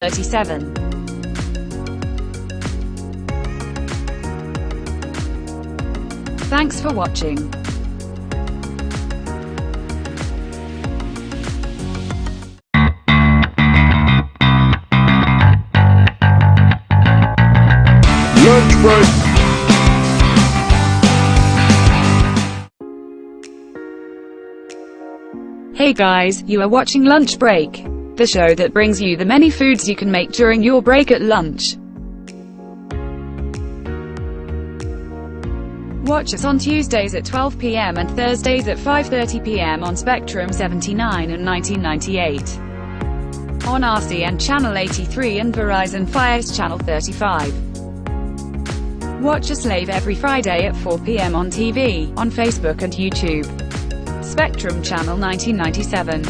37. Thanks for watching. Lunchbreak. Hey guys, you are watching Lunchbreak, the show that brings you the many foods you can make during your break at lunch. Watch us on Tuesdays at 12 p.m. and Thursdays at 5:30 p.m. on Spectrum 79 and 1998. On RCN Channel 83 and Verizon Fios Channel 35. Watch us live every Friday at 4 p.m. on TV, on Facebook and YouTube. Spectrum Channel 1997,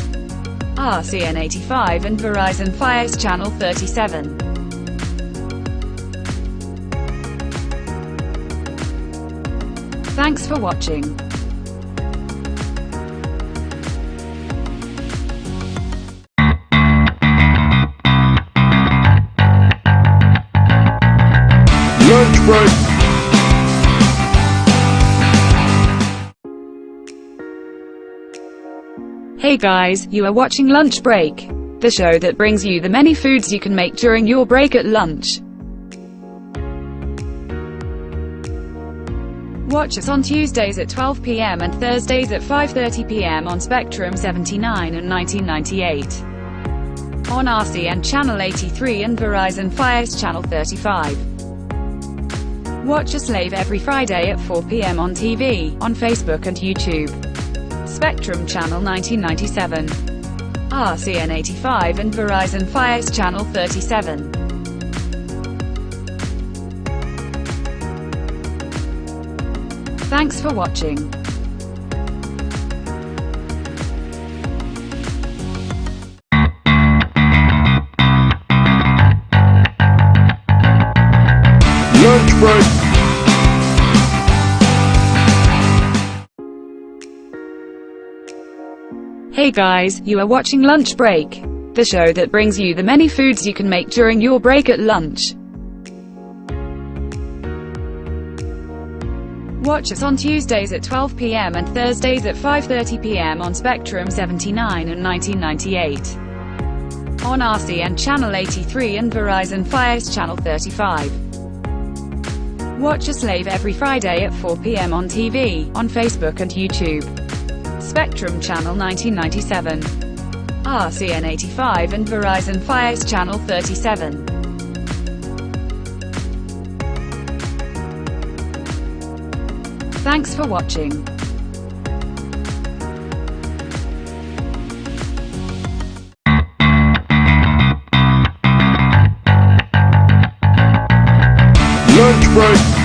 RCN 85 and Verizon Fios Channel 37. Thanks for watching. Lunchbreak. Hey guys, you are watching Lunchbreak, the show that brings you the many foods you can make during your break at lunch. Watch us on Tuesdays at 12 p.m. and Thursdays at 5:30 p.m. on Spectrum 79 and 1998. On RCN Channel 83 and Verizon Fios Channel 35. Watch us live every Friday at 4 p.m. on TV, on Facebook and YouTube. Spectrum Channel 1997, RCN 85 and Verizon Fios Channel 37. Thanks for watching. Lunchbreak. Hey guys, you are watching Lunchbreak, the show that brings you the many foods you can make during your break at lunch. Watch us on Tuesdays at 12 p.m. and Thursdays at 5:30 p.m. on Spectrum 79 and 1998. On RCN Channel 83 and Verizon Fios Channel 35. Watch us live every Friday at 4 p.m. on TV, on Facebook and YouTube. Spectrum Channel 1997, RCN 85 and Verizon Fios Channel 37. Thanks for watching. Lunchbreak.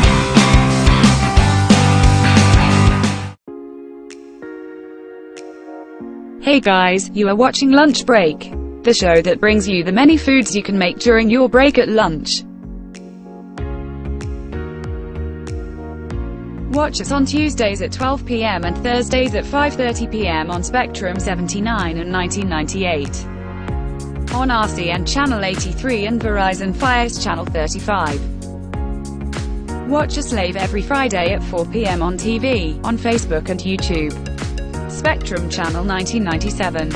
Hey guys, you are watching Lunchbreak, the show that brings you the many foods you can make during your break at lunch. Watch us on Tuesdays at 12 p.m. and Thursdays at 5:30 p.m. on Spectrum 79 and 1998. On RCN Channel 83 and Verizon Fios Channel 35. Watch us live every Friday at 4 p.m. on TV, on Facebook and YouTube. Spectrum Channel 1997,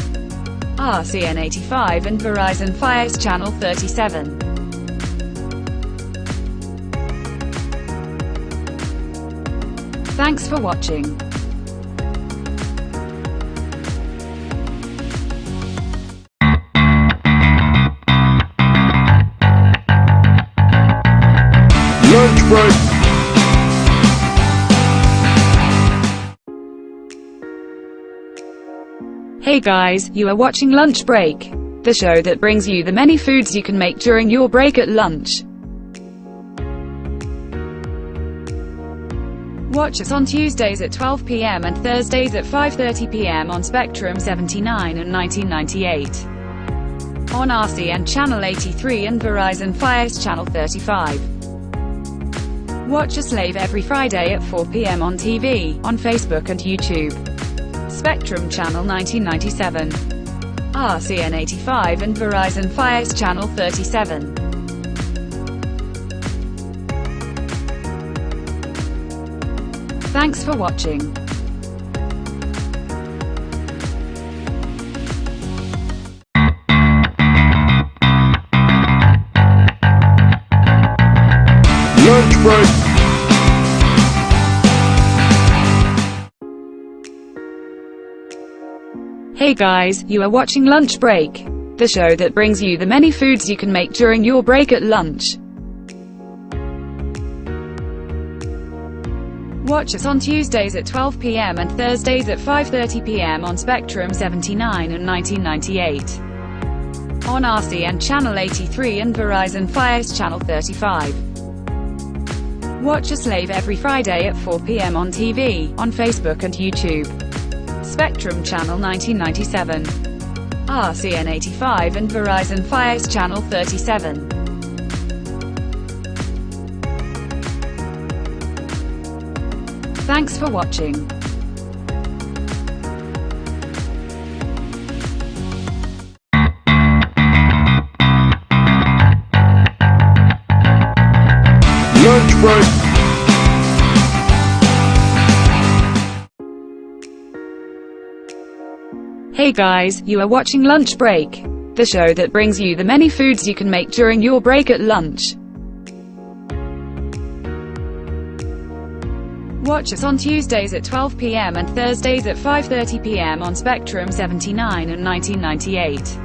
RCN 85 and Verizon Fios Channel 37. Thanks for watching. Lunchbreak. Hey guys, you are watching Lunchbreak, the show that brings you the many foods you can make during your break at lunch. Watch us on Tuesdays at 12 p.m. and Thursdays at 5:30 p.m. on Spectrum 79 and 1998. On RCN Channel 83 and Verizon Fios Channel 35. Watch us live every Friday at 4 p.m. on TV, on Facebook and YouTube. Spectrum Channel 1997, RCN85 and Verizon Fios Channel 37. Thanks for watching. Lunchbreak. Hey guys, you are watching Lunch Break, the show that brings you the many foods you can make during your break at lunch. Watch us on Tuesdays at 12 p.m. and Thursdays at 5:30 p.m. on Spectrum 79 and 1998. On RCN Channel 83 and Verizon Fios Channel 35. Watch us live every Friday at 4 p.m. on TV, on Facebook and YouTube. Spectrum Channel 1997. RCN 85 and Verizon Fios Channel 37. Thanks for watching. Lunchbreak. Hey guys, you are watching Lunch Break, the show that brings you the many foods you can make during your break at lunch. Watch us on Tuesdays at 12 p.m. and Thursdays at 5:30 p.m. on Spectrum 79 and 1998.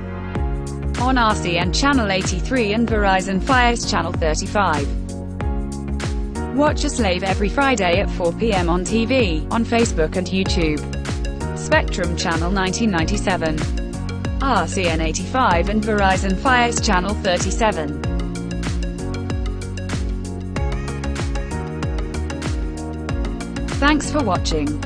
On RCN Channel 83 and Verizon Fios Channel 35. Watch us live every Friday at 4 p.m. on TV, on Facebook and YouTube. Spectrum Channel 1997. RCN 85 and Verizon Fios Channel 37. Thanks for watching.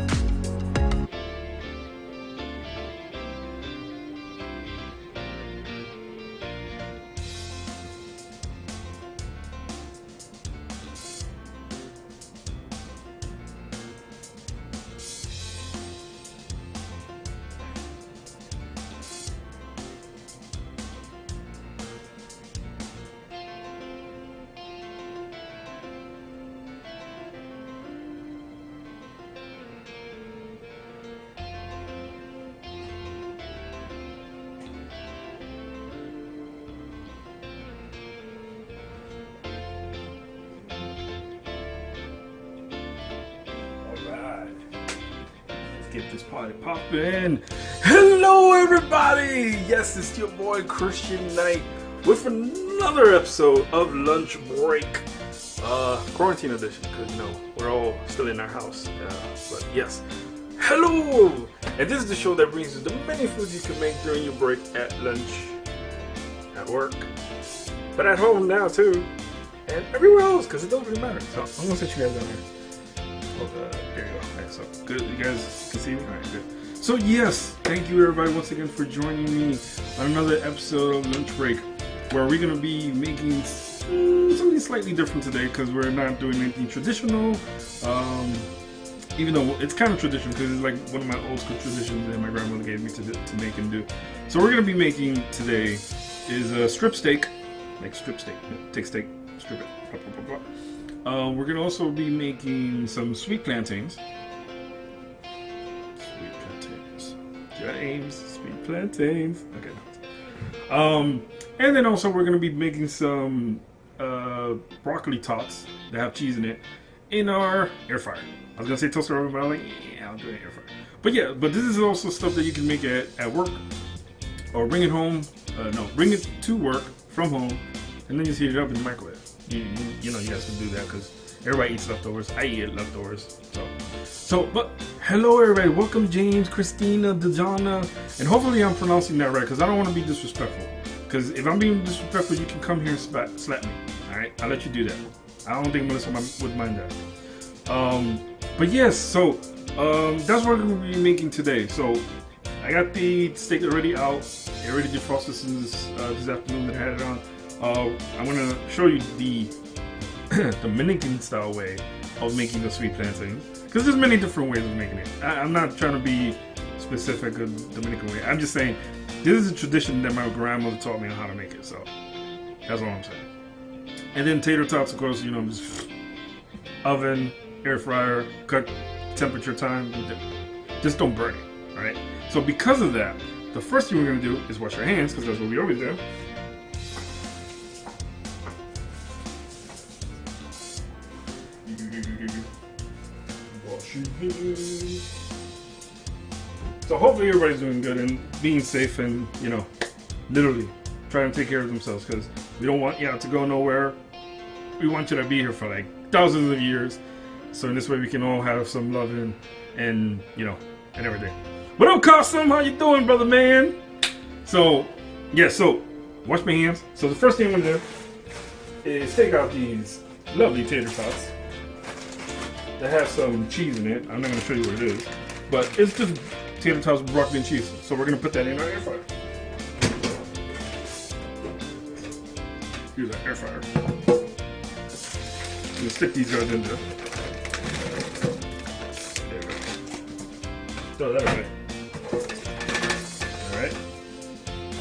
Get this party poppin'. Hello everybody! Yes, it's your boy Christian Knight with another episode of Lunch Break. Quarantine edition, because you know, we're all still in our house. But yes. Hello! And this is the show that brings you the many foods you can make during your break at lunch, at work, but at home now too, and everywhere else, because it doesn't really matter. So I'm gonna set you guys down here. There you go. Alright, so good. You guys can see me? Alright, good. So yes, thank you everybody once again for joining me on another episode of Lunch Break, where we're going to be making something slightly different today, because we're not doing anything traditional, even though it's kind of traditional, because it's like one of my old school traditions that my grandmother gave me to make and do. So we're going to be making today is a strip steak, like strip steak, take steak, strip it, blah, blah, blah, blah. We're going to also be making some sweet plantains. Sweet plantains. James, sweet plantains. Okay. And then also we're going to be making some broccoli tots that have cheese in it in our air fryer. I was going to say toaster oven, but I'm like, yeah, I'll do it in air fryer. But yeah, but this is also stuff that you can make at work, or bring it home. Bring it to work from home, and then just heat it up in the microwave. You know, you guys can do that because everybody eats leftovers. I eat leftovers. But hello everybody. Welcome James, Christina, Dejana, and hopefully I'm pronouncing that right, because I don't want to be disrespectful. Because if I'm being disrespectful, you can come here and slap me. All right, I'll let you do that. I don't think Melissa would mind that. But yes, so that's what we're going to be making today. So I got the steak already out. It already defrosted this afternoon that I had it on. I'm going to show you the Dominican style way of making the sweet plantains, because there's many different ways of making it. I'm not trying to be specific of Dominican way. I'm just saying this is a tradition that my grandmother taught me on how to make it. So that's all I'm saying. And then tater tots, of course, you know, just oven, air fryer, cut temperature time. Just don't burn it. All right. So because of that, the first thing we're gonna do is wash our hands, because that's what we always do. Wash your hands. So hopefully everybody's doing good and being safe and, you know, literally trying to take care of themselves, because we don't want you to go nowhere. We want you to be here for like thousands of years. So in this way we can all have some love and you know, and everything. What up, Custom? How you doing, brother man? So, yeah, so wash my hands. So the first thing I'm gonna do is take out these lovely tater tots that have some cheese in it. I'm not gonna show you what it is, but it's just tater tots with broccoli and cheese. So we're gonna put that in our air fryer. Here's our air fryer. I'm gonna stick these guys in there. There we go. Throw that away. Alright.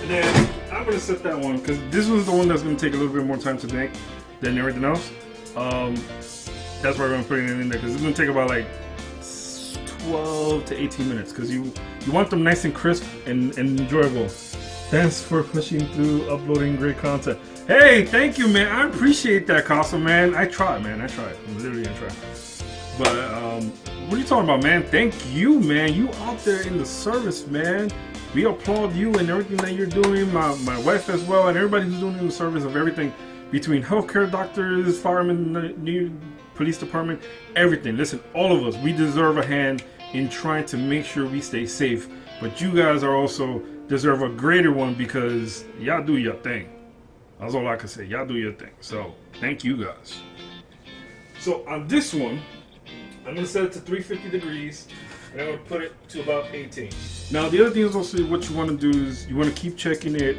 And then I'm gonna set that one, because this was the one that's gonna take a little bit more time to bake than everything else. That's why we're gonna put it in there, because it's gonna take about like 12 to 18 minutes, because you want them nice and crisp and enjoyable. Thanks for pushing through, uploading great content. Hey, thank you, man. I appreciate that, Casa, man. I try, man. I try. I'm literally gonna try. But what are you talking about, man? Thank you, man. You out there in the service, man. We applaud you and everything that you're doing. My wife as well, and everybody who's doing in the service of everything, between healthcare, doctors, firemen, the new police department, everything. Listen, all of us, we deserve a hand in trying to make sure we stay safe. But you guys are also deserve a greater one, because y'all do your thing. That's all I can say. Y'all do your thing. So thank you guys. So on this one, I'm gonna set it to 350 degrees, and I'm gonna put it to about 18. Now the other thing is also, what you want to do is you want to keep checking it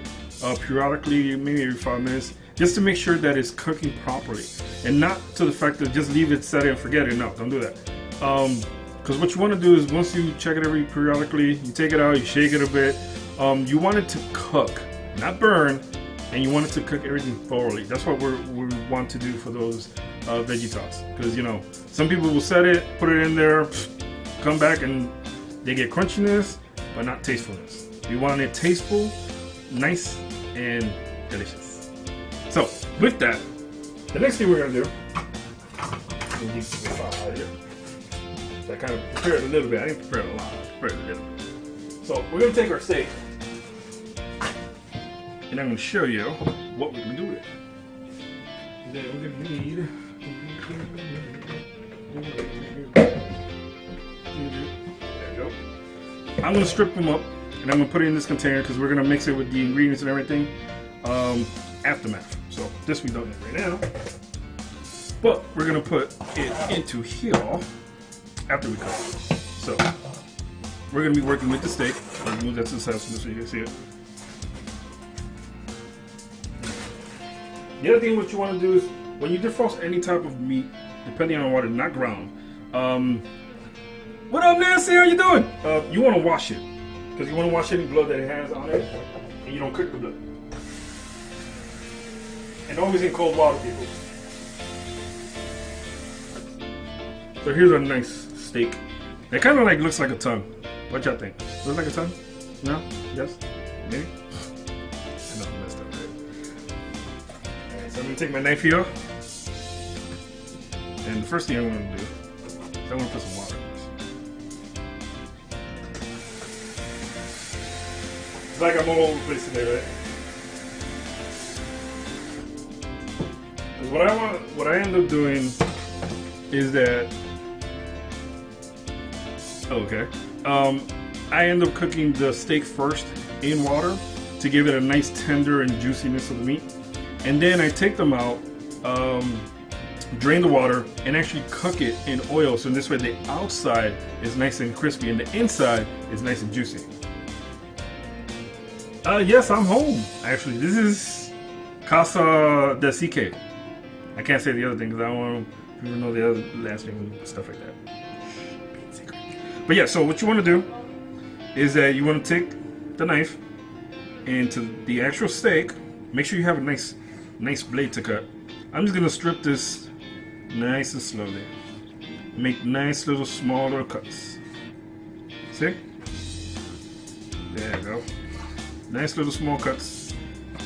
periodically, maybe every 5 minutes, just to make sure that it's cooking properly, and not to the fact that just leave it set it and forget it. No, don't do that. Because what you want to do is, once you check it every periodically, you take it out, you shake it a bit. You want it to cook, not burn, and you want it to cook everything thoroughly. That's what we want to do for those veggie tots. Because, you know, some people will set it, put it in there, come back, and they get crunchiness, but not tastefulness. We want it tasteful, nice, and delicious. So, with that, the next thing we're going to do, I kind of prepared a little bit. I didn't prepare a lot, I prepared a little. So, we're going to take our steak, and I'm going to show you what we're going to do with it. Then we're going to need... There we go. I'm going to strip them up, and I'm going to put it in this container, because we're going to mix it with the ingredients and everything aftermath. So this we don't need right now, but we're going to put it into here after we cook it. So we're going to be working with the steak. I'll move that to the side so you can see it. The other thing what you want to do is, when you defrost any type of meat, depending on what it's not ground, what up, Nancy? How you doing? You want to wash it, because you want to wash any blood that it has on it, and you don't cook the blood. And always in cold water, people. So here's a nice steak. It kind of like looks like a tongue. What y'all think? Looks like a tongue? No? Yes? Maybe? I know I messed up there. Alright, so I'm going to take my knife here. And the first thing I'm going to do is I'm going to put some water in this. It's like I'm all over the place today, right? What I end up doing is that, I end up cooking the steak first in water to give it a nice tender and juiciness of the meat, and then I take them out, drain the water, and actually cook it in oil, so this way the outside is nice and crispy and the inside is nice and juicy. Yes, I'm home. Actually, this is Casa de CK. I can't say the other thing because I don't want people to know the other last name and stuff like that. But yeah, so what you want to do is that you want to take the knife And to the actual steak, make sure you have a nice blade to cut. I'm just gonna strip this nice and slowly. Make nice little smaller cuts. See? There you go. Nice little small cuts.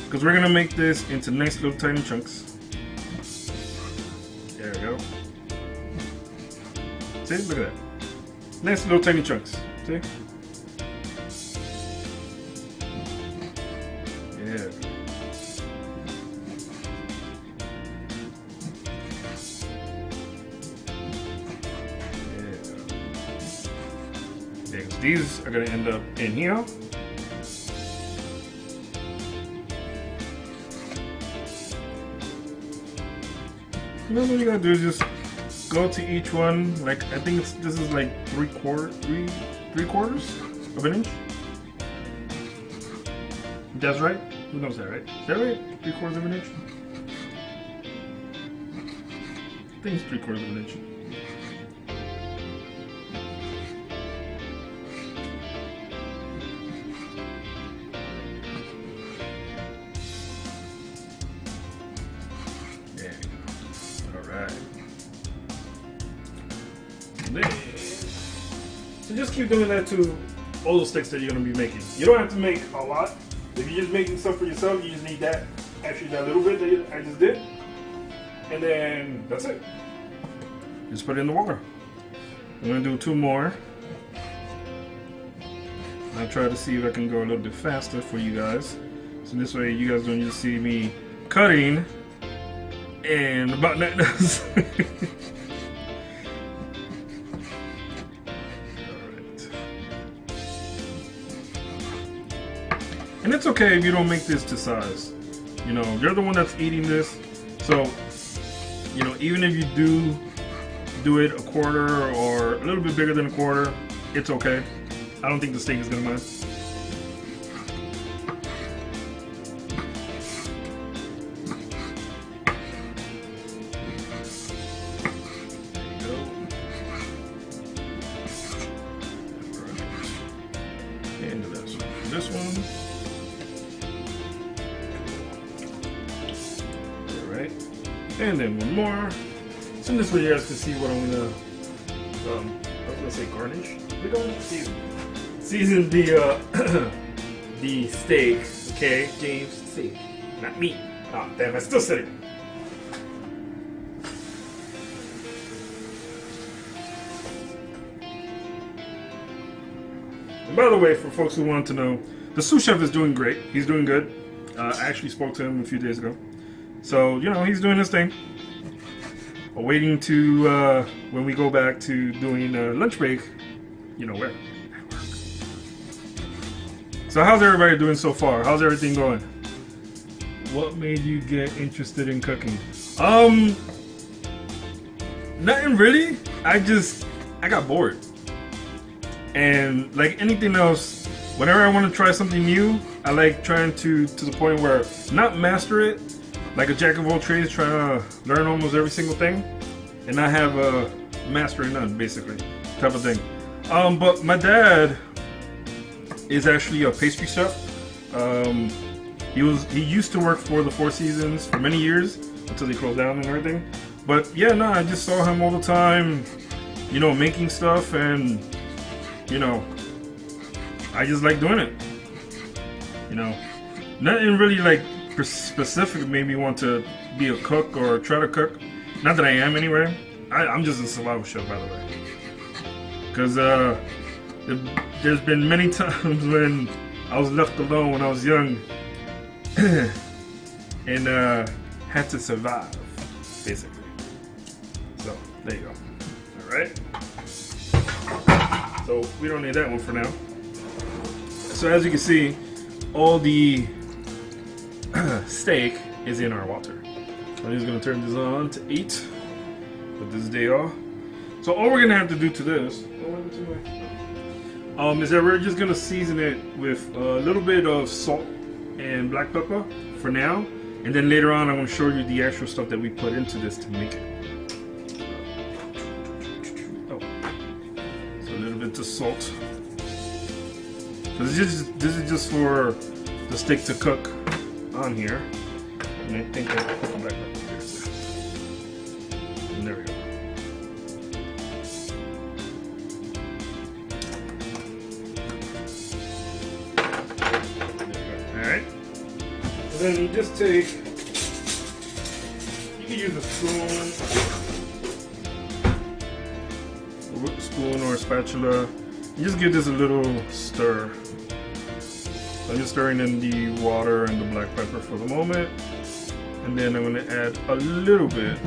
Because we're gonna make this into nice little tiny chunks. There we go. See? Look at that. Nice little tiny chunks. See? Yeah. These are going to end up in here. And then what you gotta do is just go to each one. Like I think this is like three quarters of an inch. That's right. Who knows that, right? Is that right? 3/4 of an inch. I think it's 3/4 of an inch. So just keep doing that to all the sticks that you're going to be making. You don't have to make a lot. If you're just making stuff for yourself, you just need that, actually that little bit that I just did. And then that's it. Just put it in the water. I'm going to do 2 more. I'll try to see if I can go a little bit faster for you guys. So this way you guys don't just see me cutting and about that. And it's okay if you don't make this to size. You know, you're the one that's eating this. So, you know, even if you do it a quarter or a little bit bigger than a quarter, it's okay. I don't think the steak is gonna mind. There you go. Right. And this one. And then one more. So this way you guys can see what I'm gonna, I was gonna say garnish. We're going to season the the steak. Okay, James, steak, not meat. Oh damn, I still said it. And by the way, for folks who want to know, the sous chef is doing great. He's doing good. I actually spoke to him a few days ago. So, you know, he's doing his thing. Waiting to, when we go back to doing lunch break, you know where? At work. So how's everybody doing so far? How's everything going? What made you get interested in cooking? Nothing really. I got bored. And like anything else, whenever I want to try something new, I like trying to the point where not master it, like a jack of all trades, trying to learn almost every single thing, and not have a master in none, basically, type of thing. But my dad is actually a pastry chef. He used to work for the Four Seasons for many years until they closed down and everything. But yeah, no, I just saw him all the time, you know, making stuff, and you know, I just like doing it. You know, nothing really like specific made me want to be a cook or try to cook. Not that I am anyway. I'm just a survival chef, by the way. Because there's been many times when I was left alone when I was young and had to survive, basically. So there you go. All right. So we don't need that one for now. So as you can see, all the steak is in our water. I'm just gonna turn this on to 8. Put this day off. So all we're gonna have to do to this, is that we're just gonna season it with a little bit of salt and black pepper for now, and then later on I'm gonna show you the actual stuff that we put into this to make it. Oh, so a little bit of salt. So this is just for the steak to cook on here. And I think I put the black pepper here. And there we go. Alright. And then you just take, you can use a spoon or a spatula. You just give this a little stir. I'm just stirring in the water and the black pepper for the moment. And then I'm going to add a little bit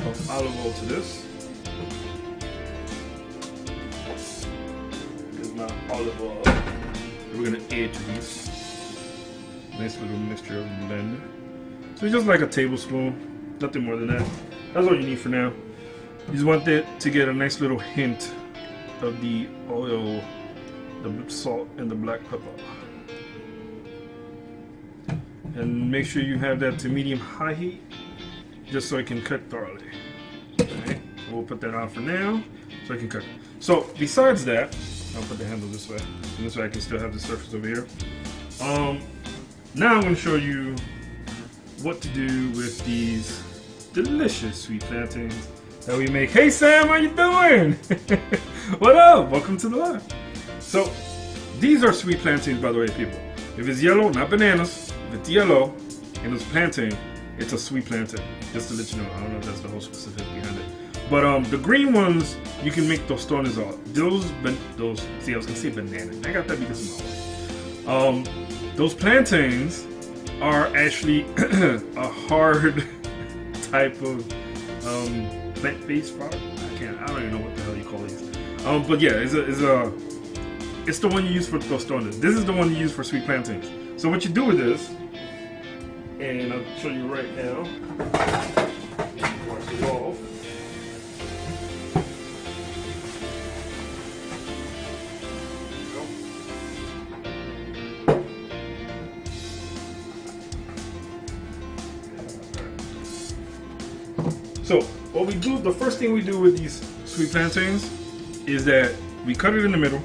of olive oil to this. Here's my olive oil. We're going to add to these. Nice little mixture of blend. So just like a tablespoon, nothing more than that. That's all you need for now. You just want it to get a nice little hint of the oil, the salt, and the black pepper. And make sure you have that to medium-high heat, just so it can cook thoroughly. Alright, we'll put that on for now, so I can cook. So besides that, I'll put the handle this way, and this way I can still have the surface over here. Now I'm going to show you what to do with these delicious sweet plantains that we make. Hey Sam, how you doing? What up? Welcome to the live. So these are sweet plantains, by the way, people. If it's yellow, not bananas. If it's yellow and it's plantain, it's a sweet plantain. Just to let you know, I don't know if that's the whole specific behind it. But the green ones, you can make tostones out. Those. See, I was gonna say banana. I got that because of my wife. Those plantains are actually a hard type of plant-based product. I don't even know what the hell you call these. But yeah, it's the one you use for tostones. This is the one you use for sweet plantains. So what you do with this, and I'll show you right now. Wash it off. So what we do, the first thing we do with these sweet plantains is that we cut it in the middle,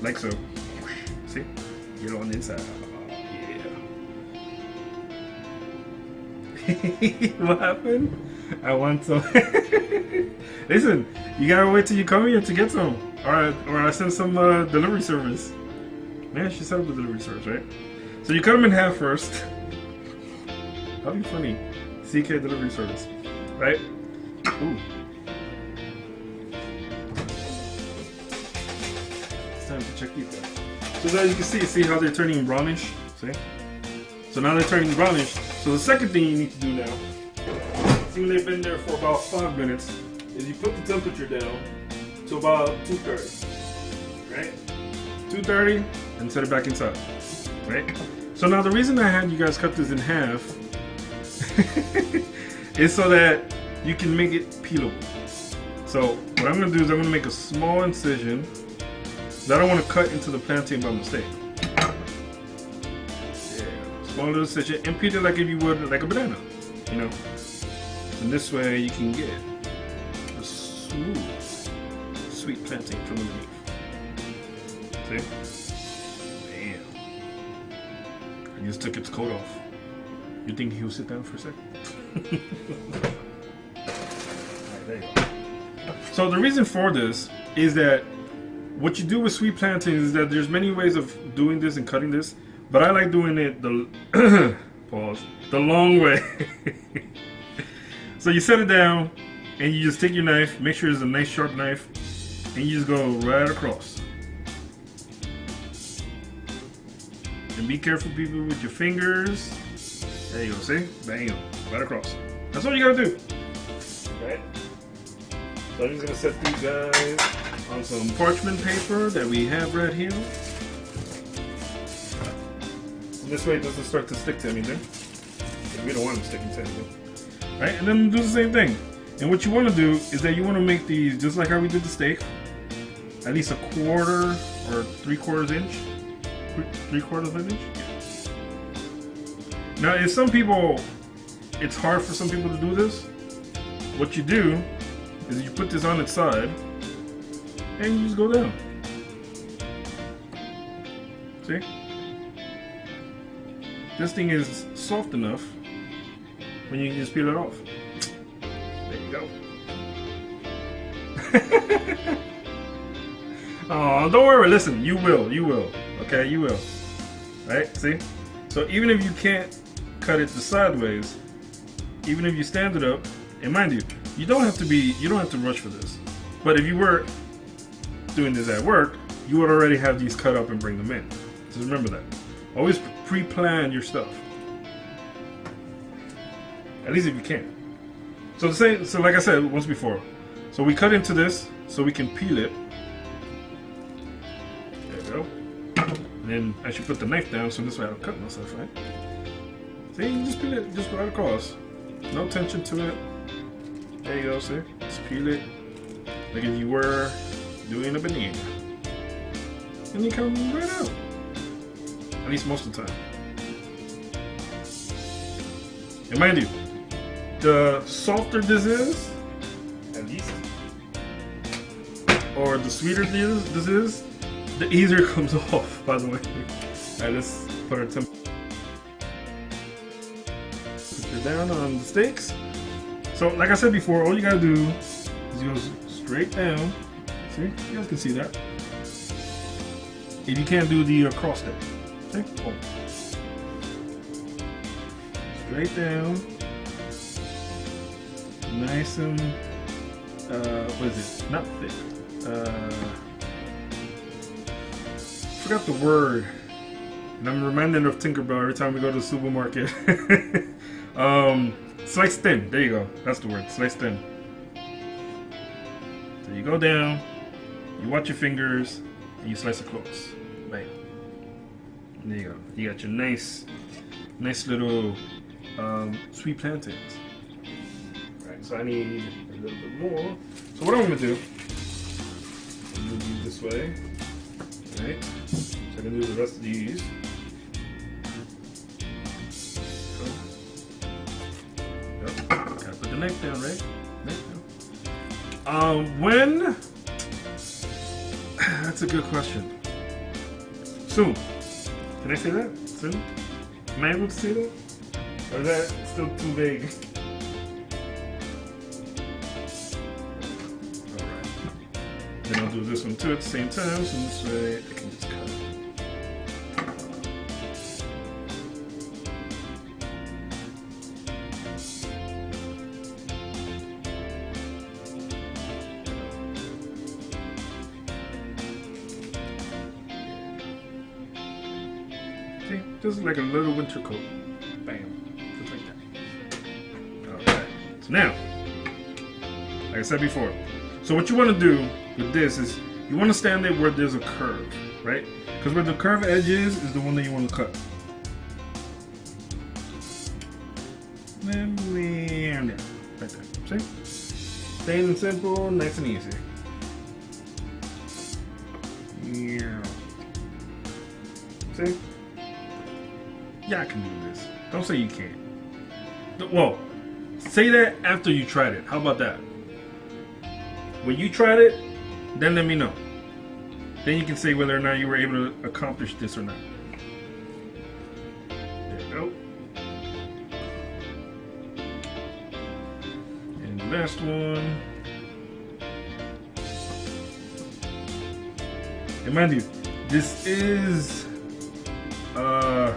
like so. See? Get on the inside. Yeah. What happened? I want some. Listen, you gotta wait till you come here to get some. Or I send some delivery service. Man, she set up the delivery service, right? So you cut them in half first. That'd be funny. CK delivery service, right? Ooh. It's time to check these out. So as you can see how they're turning brownish. See? So now they're turning brownish. So the second thing you need to do now, see when they've been there for about 5 minutes, is you put the temperature down to about 230, right? 230, and set it back inside, right? So now the reason I had you guys cut this in half is so that you can make it peelable. So what I'm going to do is I'm going to make a small incision that I don't want to cut into the plantain by mistake. Yeah, small little incision, and peel it like if you would like a banana, you know. And this way you can get a smooth, sweet plantain from underneath. See? Damn. I just took its coat off. You think he'll sit down for a second? Alright, there you go. So the reason for this is that what you do with sweet plantains is that there's many ways of doing this and cutting this, but I like doing it the the long way. So you set it down and you just take your knife, make sure it's a nice sharp knife, and you just go right across. And be careful, people, with your fingers. There you go, see? Bang, right across. That's all you gotta do. Right? So I'm just gonna set these guys on some parchment paper that we have right here. And this way it doesn't start to stick to anything. We don't want them sticking to anything. Right? And then do the same thing. And what you want to do is that you want to make these just like how we did the steak. At least 1/4 or 3/4 inch. 3/4 of an inch. Now, if some people, it's hard for some people to do this. What you do is you put this on its side and you just go down. See? This thing is soft enough when you can just peel it off. There you go. Oh, don't worry. Listen, you will. Okay, you will. Right? See? So even if you can't cut it the sideways, even if you stand it up, and mind you, you don't have to rush for this. But if you were doing this at work, you would already have these cut up and bring them in. So remember that. Always pre-plan your stuff. At least if you can. So like I said once before. So we cut into this so we can peel it. There we go. And then I should put the knife down so this way I don't cut myself, right? See, you just peel it just right across. No tension to it. There you go, see? Just peel it like if you were doing a banana. And you come right out. At least most of the time. And mind you, the softer this is, at least, or the sweeter this is, the easier it comes off, by the way. Alright, let's put our temperature down on the steaks. So, like I said before, all you gotta do is go straight down. See? You guys can see that. If you can't do the cross step. See? Oh. Straight down. Nice and, what is it? Not thick. Forgot the word. And I'm reminded of Tinkerbell every time we go to the supermarket. Sliced thin. There you go. That's the word. Sliced thin. So you go down, you watch your fingers, and you slice it close. Bam. And there you go. You got your nice little sweet plantains. Alright, so I need a little bit more. So what I'm going to do, I'm going to do this way. Alright, so I can do the rest of these. Gotta put the knife down, right? Knife down. When? That's a good question. Soon. Can I say that? Soon? Am I able to say that? Or is that still too vague? Alright. Then I'll do this one too at the same time, so this way I can just cut it. See, just like a little winter coat. Bam. Just like that. Alright. So now, like I said before, so what you want to do with this is you want to stand it where there's a curve, right? Because where the curved edge is the one that you want to cut. And there. Right there. See? Plain and simple, nice and easy. Yeah. See? Yeah, I can do this. Don't say you can't. Well, say that after you tried it. How about that? When you tried it, then let me know. Then you can say whether or not you were able to accomplish this or not. There you go. And the last one. And mind you, this is I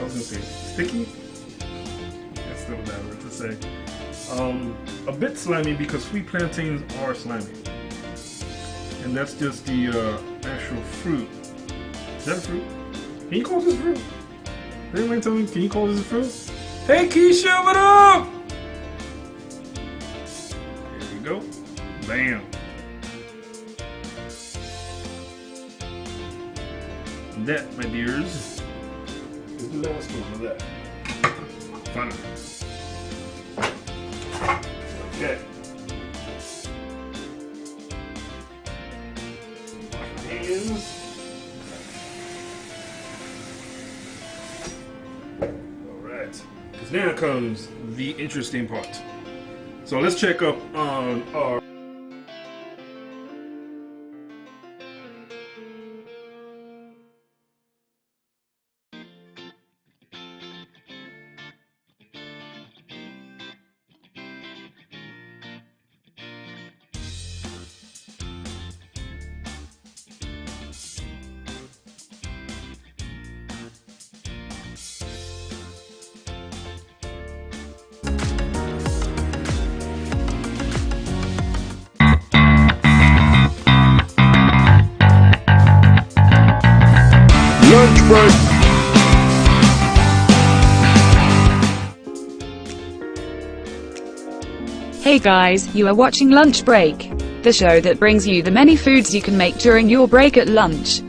was gonna say sticky. That's still a bad word to say. A bit slimy because sweet plantains are slimy, and that's just the actual fruit. Is that a fruit? Can you call this fruit? Does anybody tell me? Can you call this a fruit? Hey Keisha, what up? There you go. Bam. And that, my dears, is the last one of that. Finally. Okay. Wash my hands. Alright. Because now comes the interesting part. So let's check up on our Lunchbreak. Hey guys, you are watching Lunch Break, the show that brings you the many foods you can make during your break at lunch.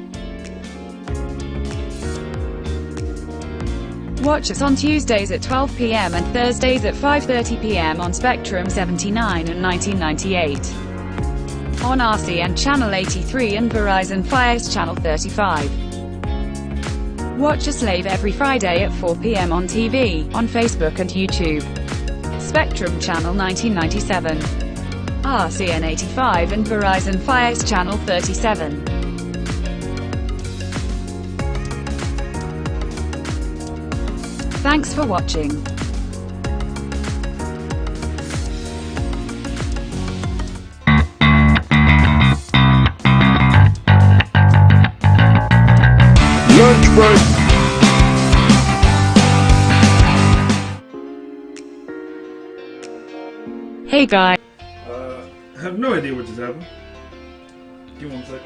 Watch us on Tuesdays at 12 p.m. and Thursdays at 5:30 p.m. on Spectrum 79 and 1998. On RCN Channel 83 and Verizon Fios Channel 35. Watch us live every Friday at 4 p.m. on TV, on Facebook and YouTube. Spectrum Channel 1997. RCN 85 and Verizon Fios Channel 37. Thanks for watching. Lunchbreak. Hey guys. I have no idea what just happened. Give me 1 second.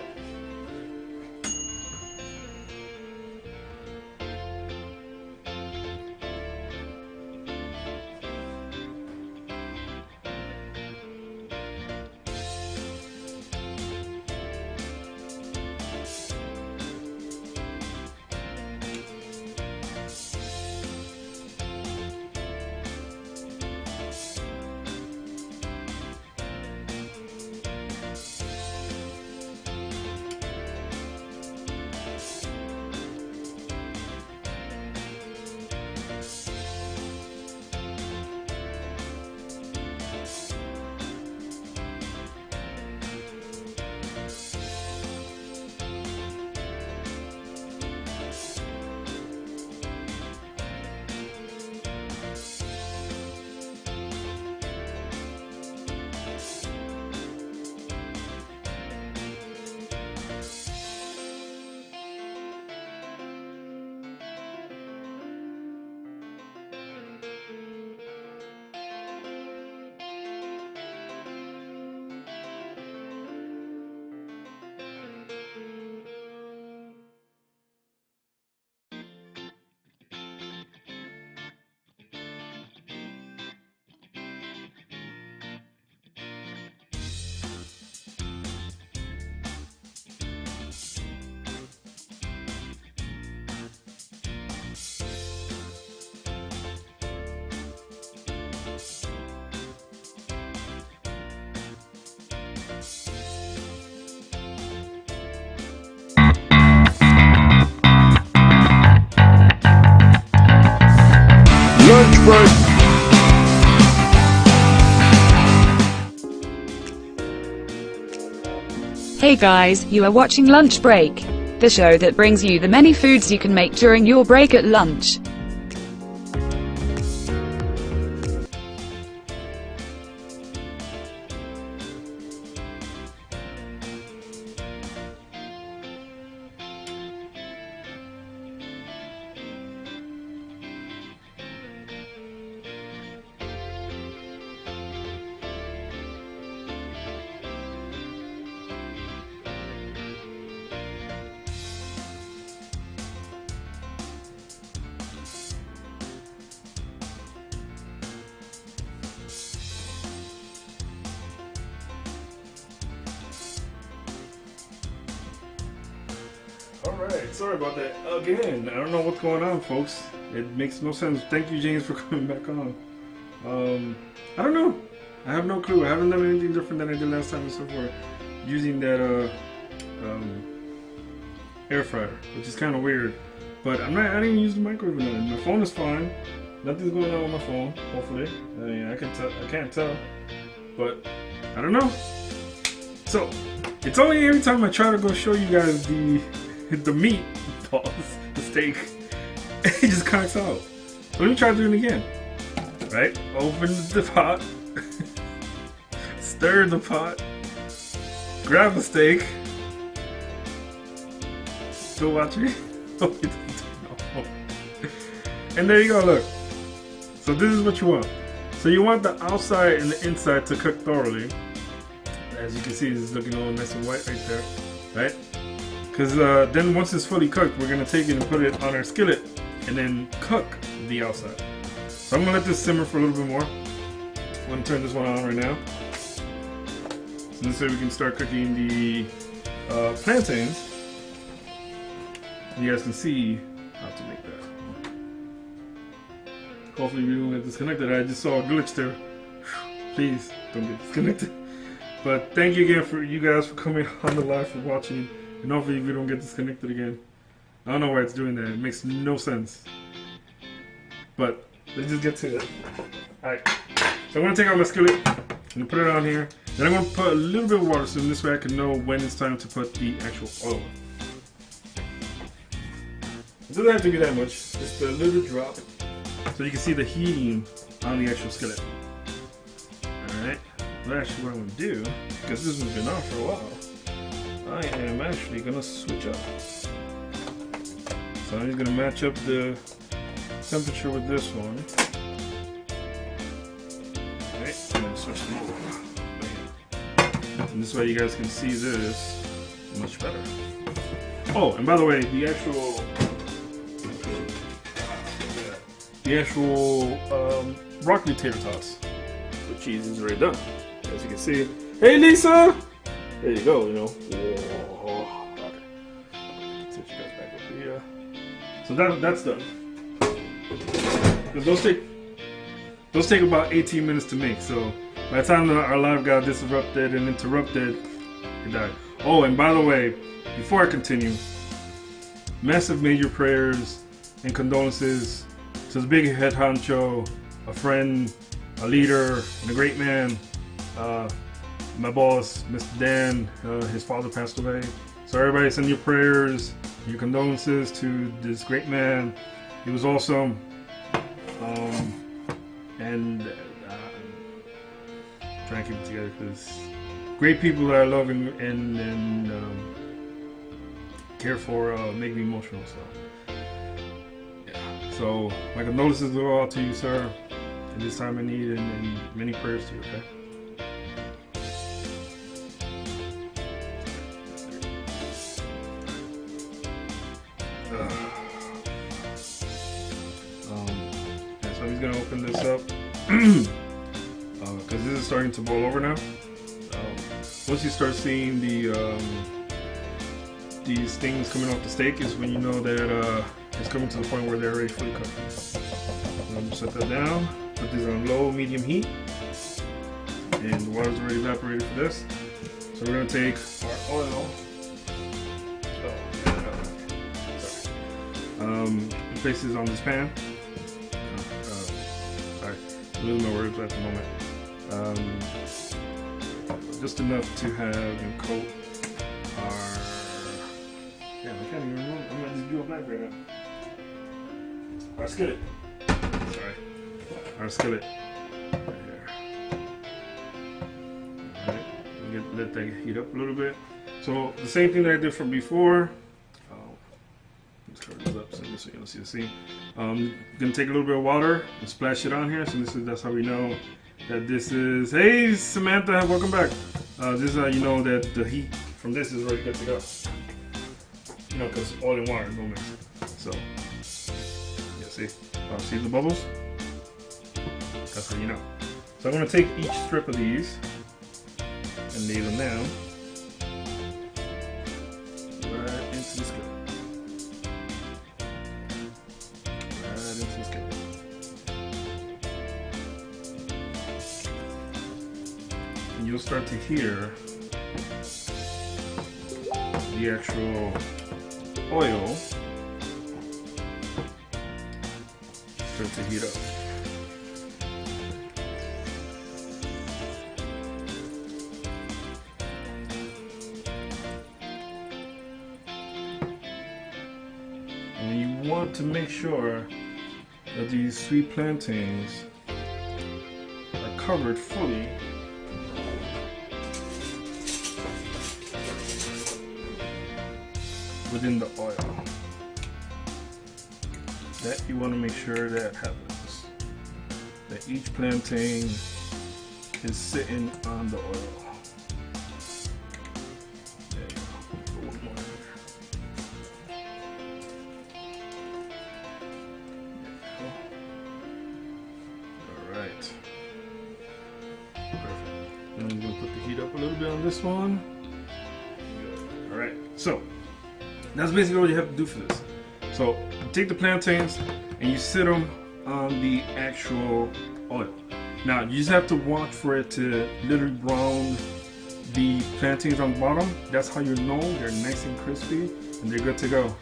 Lunchbreak. Hey guys, you are watching Lunch Break, the show that brings you the many foods you can make during your break at lunch. Alright, sorry about that. Again, I don't know what's going on, folks. It makes no sense. Thank you, James, for coming back on. I don't know. I have no clue. I haven't done anything different than I did last time so far. Using that air fryer, which is kind of weird. But I didn't even use the microwave or nothing. My phone is fine. Nothing's going on with my phone, hopefully. I mean, I can't tell. But I don't know. So, it's only every time I try to go show you guys the meat balls, the steak, it just cocks out. So let me try doing it again. Right? Open the pot, stir the pot, grab the steak. Still watching? Oh, no. And there you go, look. So this is what you want. So you want the outside and the inside to cook thoroughly. As you can see, it's looking all nice and white right there, right? Because then once it's fully cooked, we're gonna take it and put it on our skillet and then cook the outside. So I'm gonna let this simmer for a little bit more. I'm gonna turn this one on right now. So this way we can start cooking the plantains. You guys can see how to make that. Hopefully we don't get disconnected. I just saw a glitch there. Please don't get disconnected. But thank you again for you guys for coming on the live, for watching, and hopefully we don't get disconnected again. I don't know why it's doing that. It makes no sense. But let's just get to it. Alright. So I'm gonna take out my skillet and put it on here. Then I'm gonna put a little bit of water so this way I can know when it's time to put the actual oil in. It doesn't have to be that much, just a little drop, so you can see the heating on the actual skillet. Alright, well actually what I'm going to do, because this one's been on for a while, I am actually going to switch up. So I'm just going to match up the temperature with this one. Alright, I'm going to switch them over. And this way you guys can see this much better. Oh, and by the way, the actual broccoli tater tots. The cheese is already done, as you can see. Hey Lisa! There you go, you know. Whoa. Okay. Let's set you guys back over here. So that's done. Because those take about 18 minutes to make, so by the time our live got disrupted and interrupted, it died. Oh, and by the way, before I continue, massive major prayers and condolences to the big head honcho, a friend, a leader, and a great man, my boss, Mr. Dan. His father passed away. So everybody send your prayers, your condolences to this great man. He was awesome. And trying to keep it together because great people that I love and care for make me emotional. So. So, my condolences go out to you, sir, in this time of need, and many prayers to you, okay? So he's gonna open this up, because this is starting to boil over now. Once you start seeing these things coming off the steak is when you know that it's coming to the point where they're already fully cooked. I'm going to set that down, put these on low, medium heat, and the water's already evaporated for this. So we're going to take our oil, and place this on this pan. Sorry, I'm losing my words at the moment. Just enough to have and coat our... Yeah, I can't even remember. I'm going to just do a blank right now. Our skillet. Sorry. Our skillet. Right here. Alright. Let that heat up a little bit. So the same thing that I did from before. Let's cover this up so you can see the seam. Gonna take a little bit of water and splash it on here. So that's how we know that this is. Hey Samantha, welcome back. This is how you know that the heat from this is already good to go. You know, because oil and water don't mix. So. See the bubbles? That's how you know. So I'm going to take each strip of these and lay them down right into the skillet. Right into the skillet. And you'll start to hear the actual oil start to heat up. And you want to make sure that these sweet plantains are covered fully within the oil. That you want to make sure that happens. That each plantain is sitting on the oil. There you go. One more. Perfect. And I'm gonna put the heat up a little bit on this one. All right. So that's basically all you have to do for this. So you take the plantains and you sit them on the actual oil. Now you just have to watch for it to literally brown the plantains on the bottom. That's how you know they're nice and crispy and they're good to go.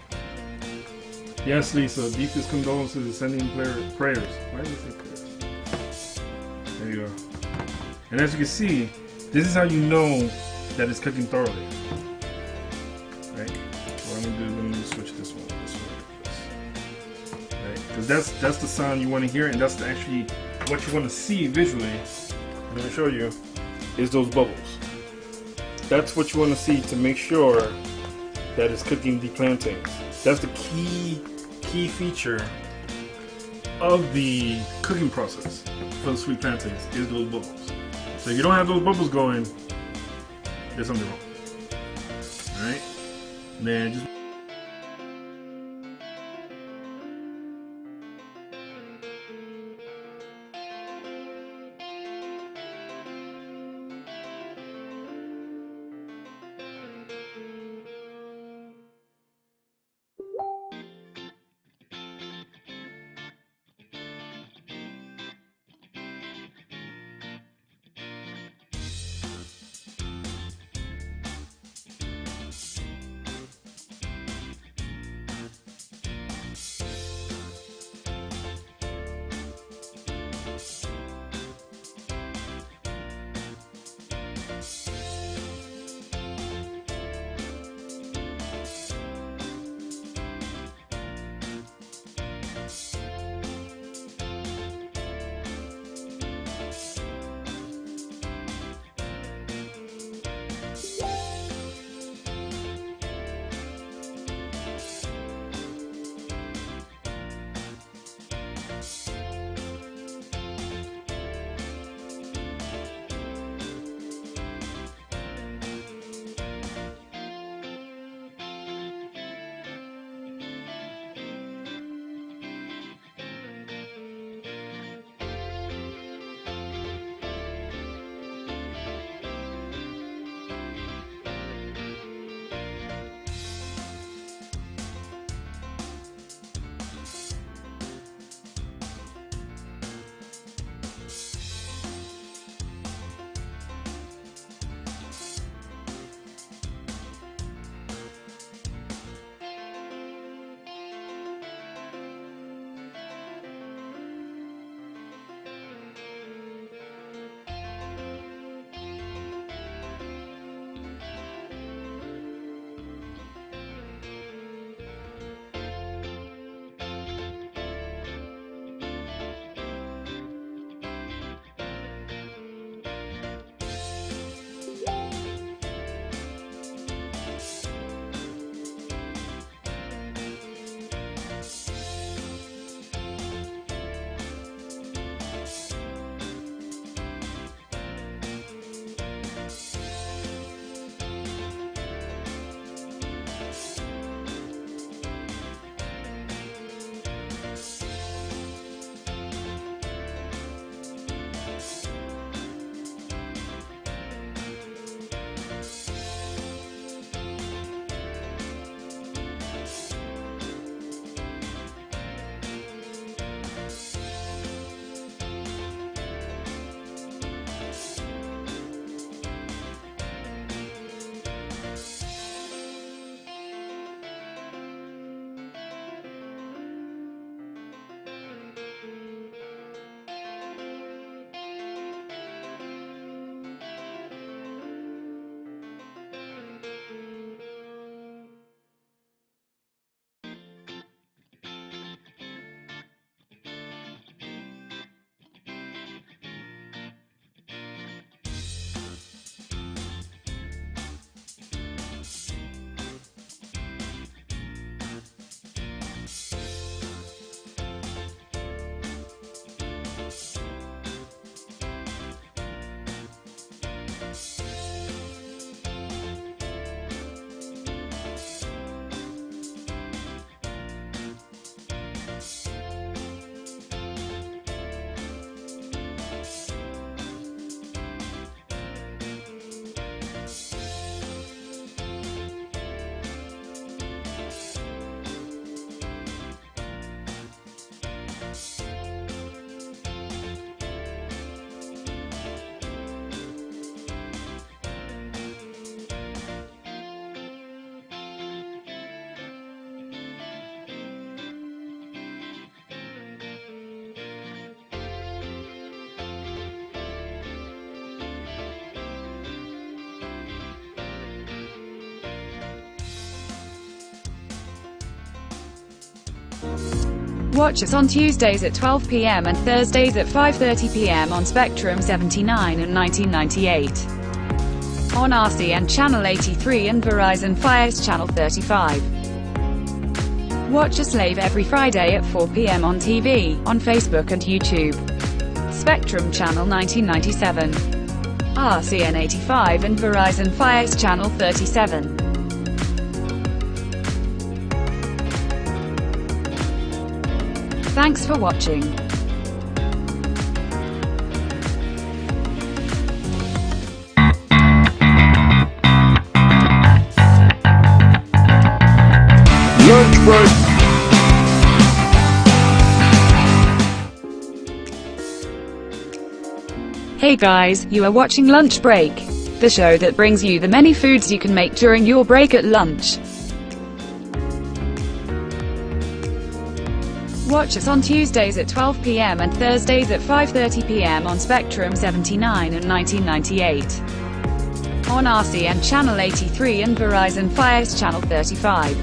Yes, Lisa, deepest condolences and sending prayers. Why did I say prayers? There you go. And as you can see, this is how you know that it's cooking thoroughly. Right? What I'm gonna do is I'm gonna switch this one. Right? Because that's the sound you want to hear, and that's actually what you want to see visually. I'm gonna show you is those bubbles. That's what you want to see to make sure that it's cooking the plantains. That's the key feature of the cooking process for the sweet plantains is those bubbles. So if you don't have those bubbles going, there's something wrong. Alright? Man, just Watch us on Tuesdays at 12 p.m. and Thursdays at 5:30 p.m. on Spectrum 79 and 1998. On RCN Channel 83 and Verizon Fios Channel 35. Watch us live every Friday at 4 p.m. on TV, on Facebook and YouTube. Spectrum Channel 1997. RCN 85 and Verizon Fios Channel 37. Thanks for watching. Lunchbreak. Hey guys, you are watching Lunch Break, the show that brings you the many foods you can make during your break at lunch. Watch us on Tuesdays at 12 p.m. and Thursdays at 5:30 p.m. on Spectrum 79 and 1998. On RCN Channel 83 and Verizon Fios Channel 35.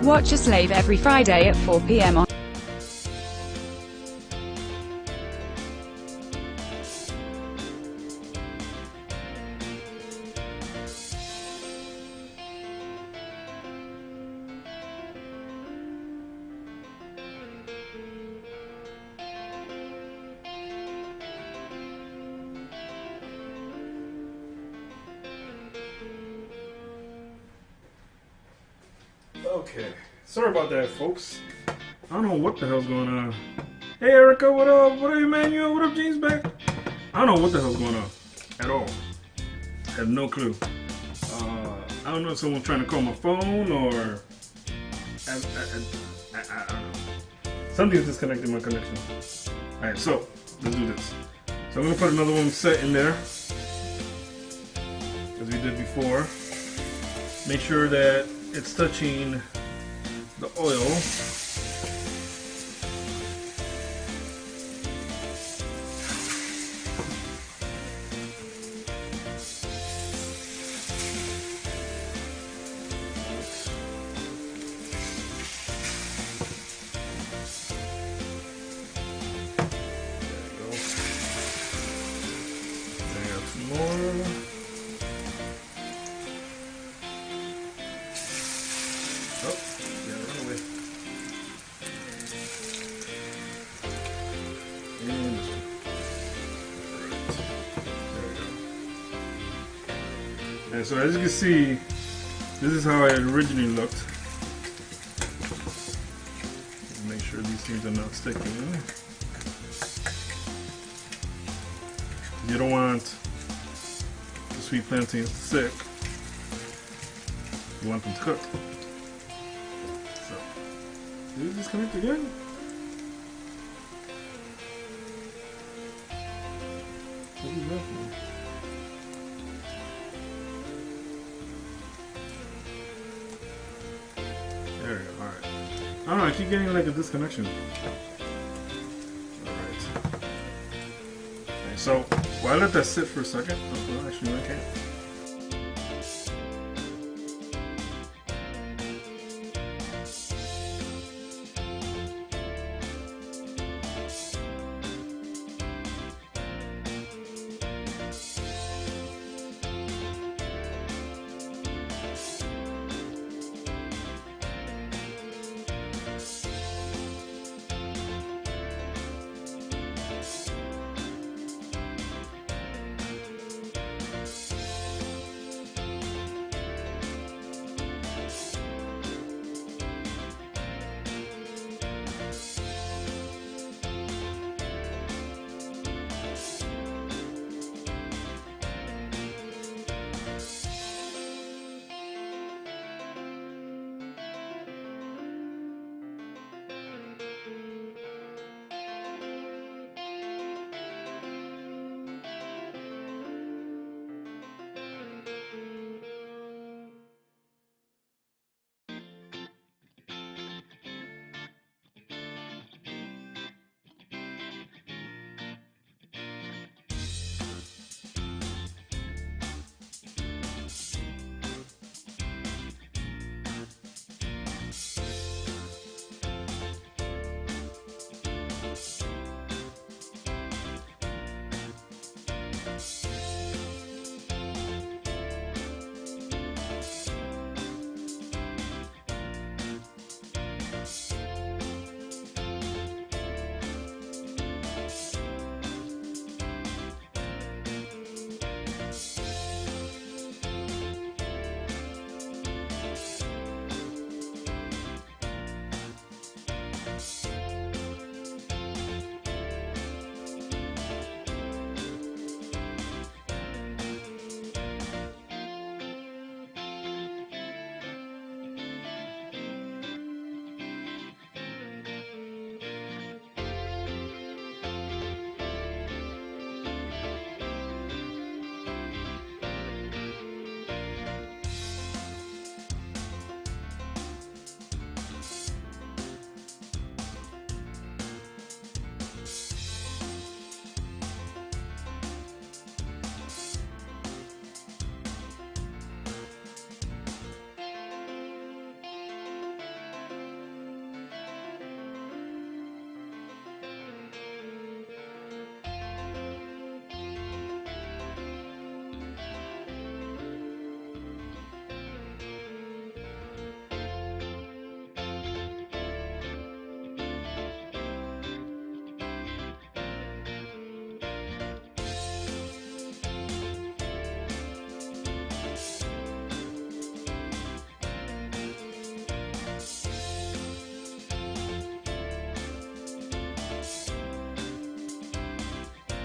Watch us live every Friday at 4 p.m. on Okay, sorry about that, folks. I don't know what the hell's going on. Hey, Erica, what up? What up, Emmanuel? What up, James back? I don't know what the hell's going on at all. I have no clue. I don't know if someone's trying to call my phone or I don't know. Something's disconnecting my connection. All right, so let's do this. So I'm gonna put another one set in there as we did before. Make sure that it's touching the oil. There you go. There you go, some more. Oh, yeah, run away. And this one. Alright. There we go. And so as you can see, this is how it originally looked. Make sure these things are not sticking. You don't want the sweet plantains to stick. You want them to cook. Did it disconnect again? What is that for? There we go, alright. I don't know, I keep getting like a disconnection. Alright. Okay, so, well, I let that sit for a second. Oh, well, actually, I can't.